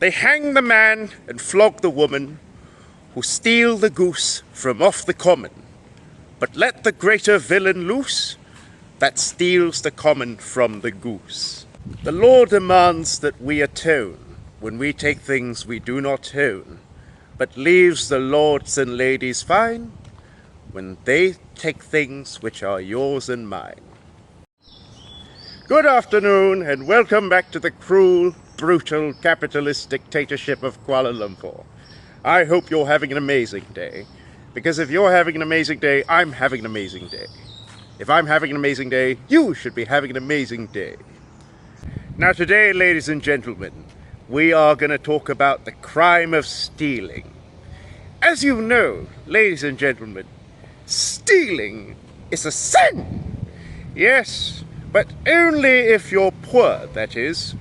They hang the man and flog the woman who steal the goose from off the common, but let the greater villain loose that steals the common from the goose. The law demands that we atone when we take things we do not own, but leaves the lords and ladies fine when they take things which are yours and mine. Good afternoon and welcome back to the cruel, brutal, capitalist dictatorship of Kuala Lumpur. I hope you're having an amazing day, because if you're having an amazing day, I'm having an amazing day. If I'm having an amazing day, you should be having an amazing day. Now today, ladies and gentlemen, we are going to talk about the crime of stealing. As you know, ladies and gentlemen, stealing is a sin. Yes, but only if you're poor, that is.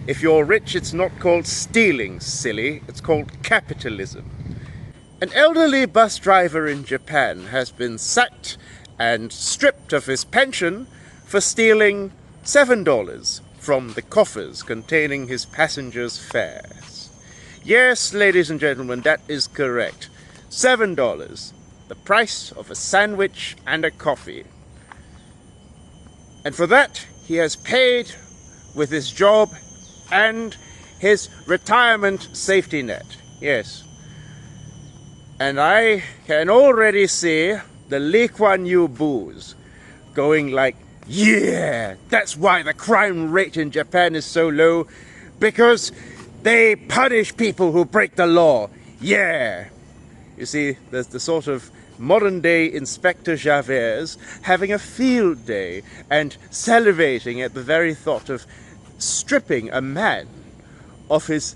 If you're rich, it's not called stealing, silly. It's called capitalism. An elderly bus driver in Japan has been sacked and stripped of his pension for stealing $7 from the coffers containing his passengers' fares. Yes, ladies and gentlemen, that is correct. $7, the price of a sandwich and a coffee. And for that, he has paid with his job and his retirement safety net. Yes. And I can already see the Lee Kuan Yew boos going like, yeah, that's why the crime rate in Japan is so low, because they punish people who break the law. Yeah. You see, there's the sort of modern-day Inspector Javert having a field day and salivating at the very thought of stripping a man of his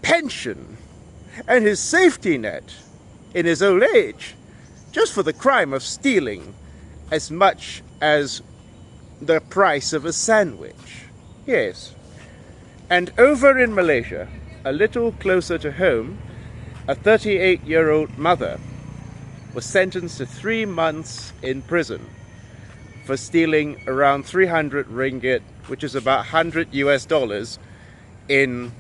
pension and his safety net in his old age just for the crime of stealing as much as the price of a sandwich. Yes. And over in Malaysia, a little closer to home, a 38-year-old mother was sentenced to 3 months in prison for stealing around 300 ringgit, which is about $100 in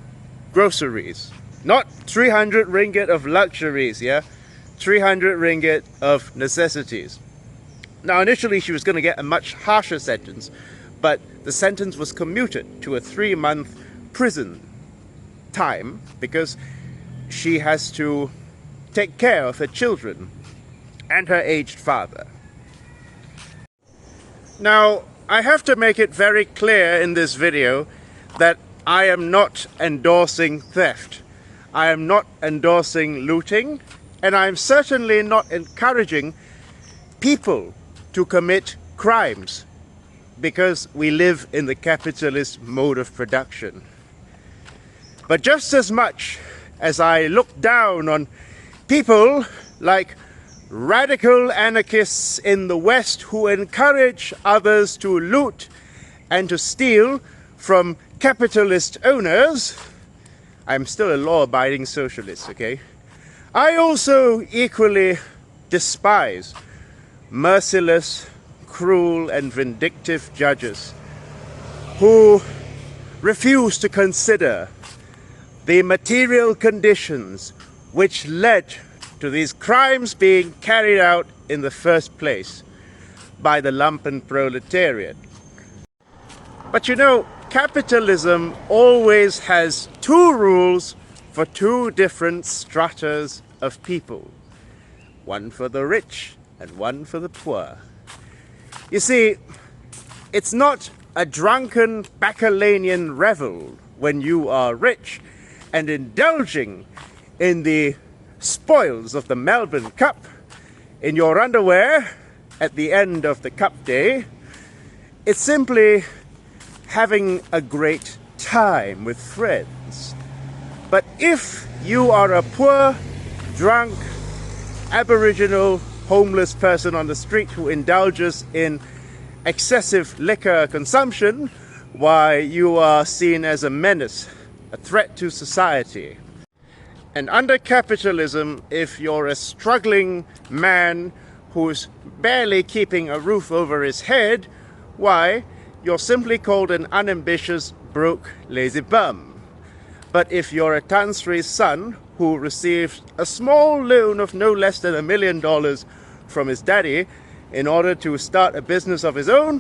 groceries. Not 300 ringgit of luxuries, yeah? 300 ringgit of necessities. Now, initially she was going to get a much harsher sentence, but the sentence was commuted to a 3-month prison time because she has to take care of her children and her aged father. Now, I have to make it very clear in this video that I am not endorsing theft. I am not endorsing looting, and I am certainly not encouraging people to commit crimes because we live in the capitalist mode of production. But just as much as I look down on people like radical anarchists in the West who encourage others to loot and to steal from capitalist owners, I'm still a law-abiding socialist, okay? I also equally despise merciless, cruel, and vindictive judges who refuse to consider the material conditions which led to these crimes being carried out in the first place by the lumpen proletariat. But you know, capitalism always has two rules for two different stratas of people. One for the rich and one for the poor. You see, it's not a drunken bacchanalian revel when you are rich and indulging in the spoils of the Melbourne Cup in your underwear at the end of the cup day. It's simply having a great time with friends. But if you are a poor, drunk, aboriginal, homeless person on the street who indulges in excessive liquor consumption, why, you are seen as a menace, a threat to society. And under capitalism, if you're a struggling man who's barely keeping a roof over his head, why, you're simply called an unambitious, broke, lazy bum. But if you're a Tan Sri's son who received a small loan of no less than $1 million from his daddy in order to start a business of his own,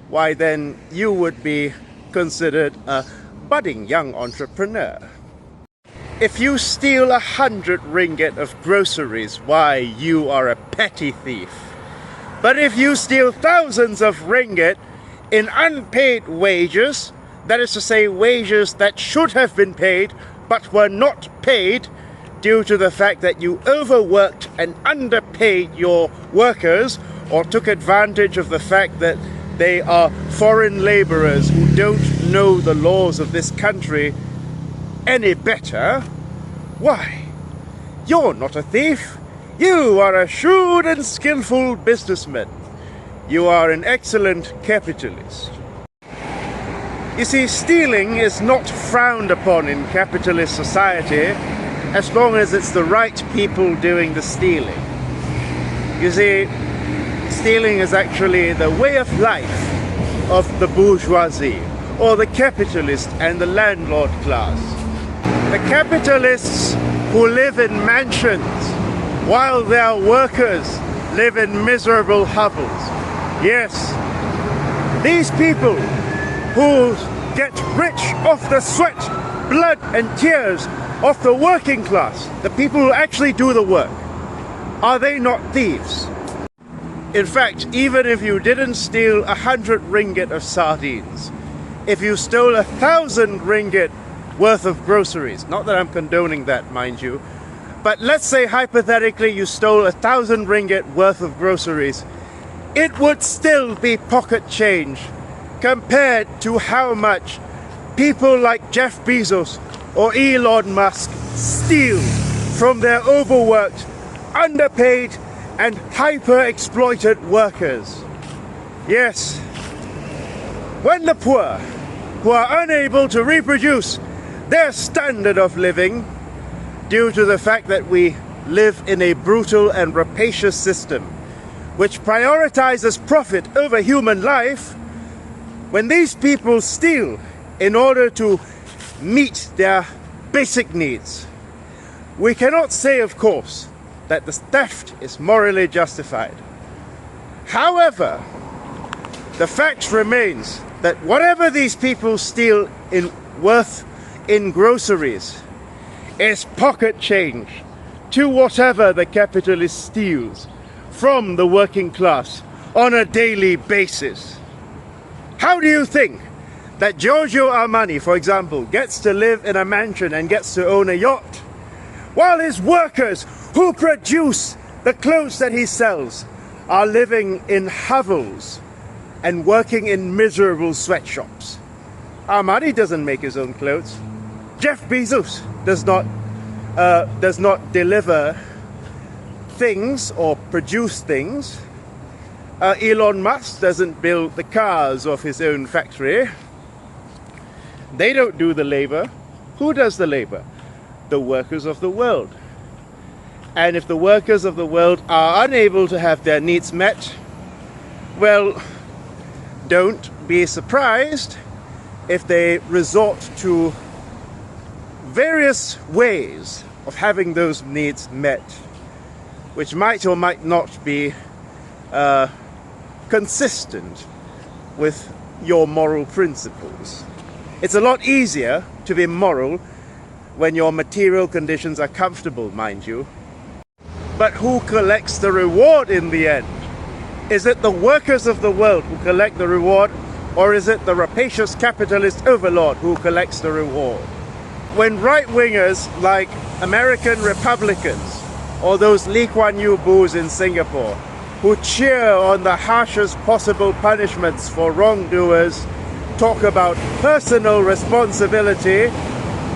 why then you would be considered a budding young entrepreneur. If you steal 100 ringgit of groceries, why, you are a petty thief. But if you steal thousands of ringgit in unpaid wages, that is to say wages that should have been paid but were not paid due to the fact that you overworked and underpaid your workers, or took advantage of the fact that they are foreign laborers who don't know the laws of this country any better, why, you're not a thief. You are a shrewd and skillful businessman. You are an excellent capitalist. You see, stealing is not frowned upon in capitalist society as long as it's the right people doing the stealing. You see, stealing is actually the way of life of the bourgeoisie, or the capitalist and the landlord class. The capitalists who live in mansions while their workers live in miserable hovels. Yes, these people who get rich off the sweat, blood and tears of the working class, the people who actually do the work, are they not thieves? In fact, even if you didn't steal 100 ringgit of sardines, if you stole 1,000 ringgit worth of groceries, not that I'm condoning that, mind you, but let's say hypothetically you stole 1,000 ringgit worth of groceries, it would still be pocket change compared to how much people like Jeff Bezos or Elon Musk steal from their overworked, underpaid and hyper-exploited workers. Yes, when the poor, who are unable to reproduce their standard of living due to the fact that we live in a brutal and rapacious system which prioritizes profit over human life, when these people steal in order to meet their basic needs, we cannot say, of course, that the theft is morally justified. However, the fact remains that whatever these people steal in worth in groceries is pocket change to whatever the capitalist steals from the working class on a daily basis. How do you think that Giorgio Armani, for example, gets to live in a mansion and gets to own a yacht, while his workers who produce the clothes that he sells are living in hovels and working in miserable sweatshops? Armani doesn't make his own clothes. Jeff Bezos does not deliver things or produce things. Elon Musk doesn't build the cars of his own factory. They don't do the labor. Who does the labor? The workers of the world. And if the workers of the world are unable to have their needs met, well, don't be surprised if they resort to various ways of having those needs met, which might or might not be consistent with your moral principles. It's a lot easier to be moral when your material conditions are comfortable, mind you. But who collects the reward in the end? Is it the workers of the world who collect the reward, or is it the rapacious capitalist overlord who collects the reward? When right-wingers like American Republicans or those Lee Kuan Yew boos in Singapore who cheer on the harshest possible punishments for wrongdoers talk about personal responsibility,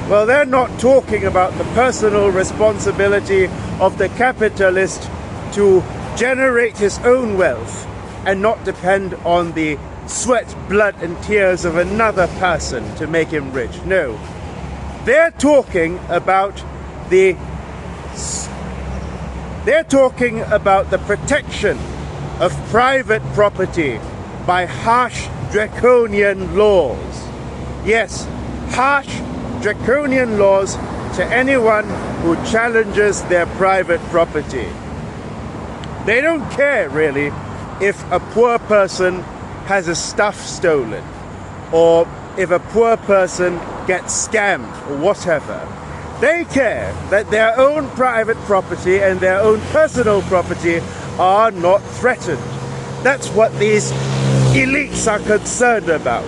well, they're not talking about the personal responsibility of the capitalist to generate his own wealth and not depend on the sweat, blood and tears of another person to make him rich. No, they're talking about the protection of private property by harsh draconian laws. Yes, harsh draconian laws to anyone who challenges their private property. They don't care really if a poor person has his stuff stolen, or if a poor person gets scammed or whatever. They care that their own private property and their own personal property are not threatened. That's what these elites are concerned about.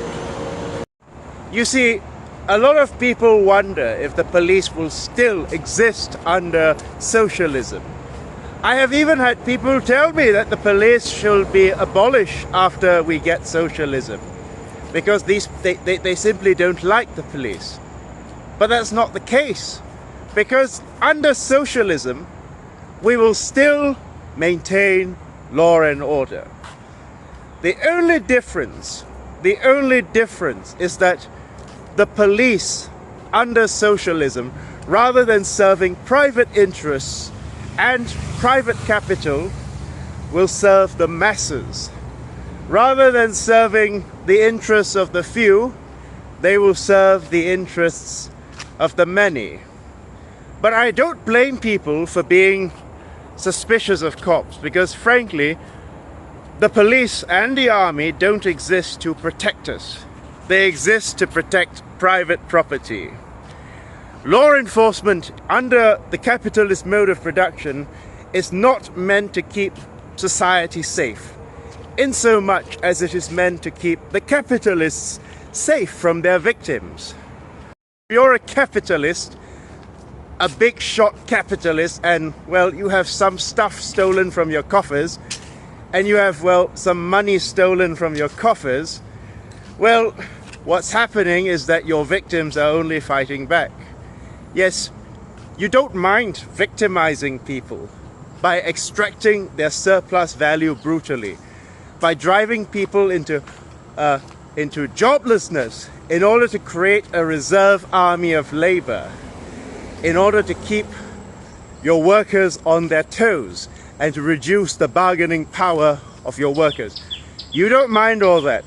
You see, a lot of people wonder if the police will still exist under socialism. I have even had people tell me that the police shall be abolished after we get socialism, because they simply don't like the police. But that's not the case, because under socialism we will still maintain law and order. The only difference is that the police under socialism, rather than serving private interests and private capital, will serve the masses. Rather than serving the interests of the few, they will serve the interests of the many. But I don't blame people for being suspicious of cops, because frankly, the police and the army don't exist to protect us. They exist to protect private property. Law enforcement under the capitalist mode of production is not meant to keep society safe, in so much as it is meant to keep the capitalists safe from their victims. If you're a capitalist, a big shot capitalist, and well, you have some stuff stolen from your coffers, and you have, well, some money stolen from your coffers, well, what's happening is that your victims are only fighting back. Yes, you don't mind victimizing people by extracting their surplus value brutally, by driving people into joblessness in order to create a reserve army of labor, in order to keep your workers on their toes and to reduce the bargaining power of your workers. You don't mind all that.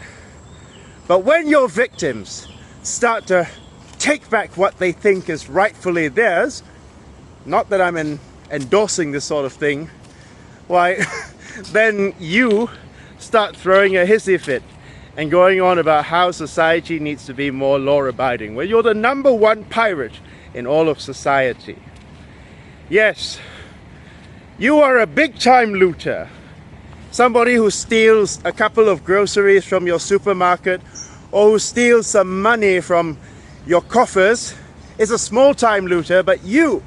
But when your victims start to take back what they think is rightfully theirs, not that I'm endorsing this sort of thing, why, then you start throwing a hissy fit and going on about how society needs to be more law-abiding. Well, you're the number one pirate in all of society. Yes, you are a big-time looter. Somebody who steals a couple of groceries from your supermarket, or who steals some money from your coffers, is a small-time looter. But you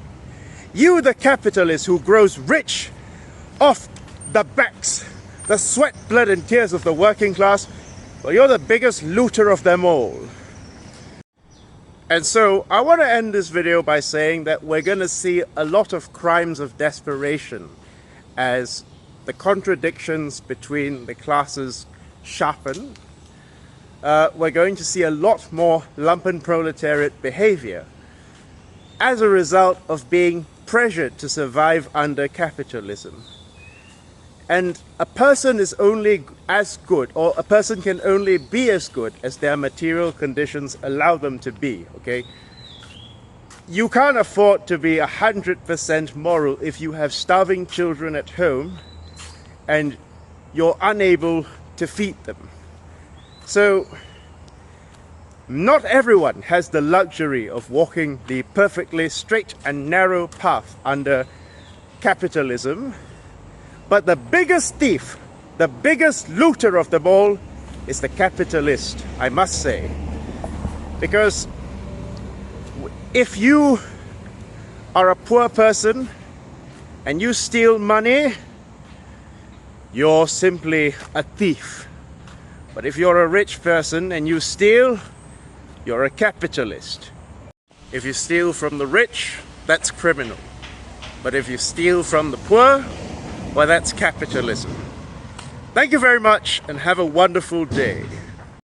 the capitalist who grows rich off the backs, the sweat, blood and tears of the working class, well, you're the biggest looter of them all. And so I want to end this video by saying that we're going to see a lot of crimes of desperation as the contradictions between the classes sharpen. We're going to see a lot more lumpenproletariat behavior as a result of being pressured to survive under capitalism. And a person is only as good, or a person can only be as good as their material conditions allow them to be, okay? You can't afford to be 100% moral if you have starving children at home and you're unable to feed them. So, not everyone has the luxury of walking the perfectly straight and narrow path under capitalism. But the biggest thief, the biggest looter of them all is the capitalist, I must say. Because if you are a poor person and you steal money, you're simply a thief. But if you're a rich person and you steal, you're a capitalist. If you steal from the rich, that's criminal. But if you steal from the poor, well, that's capitalism. Thank you very much and have a wonderful day.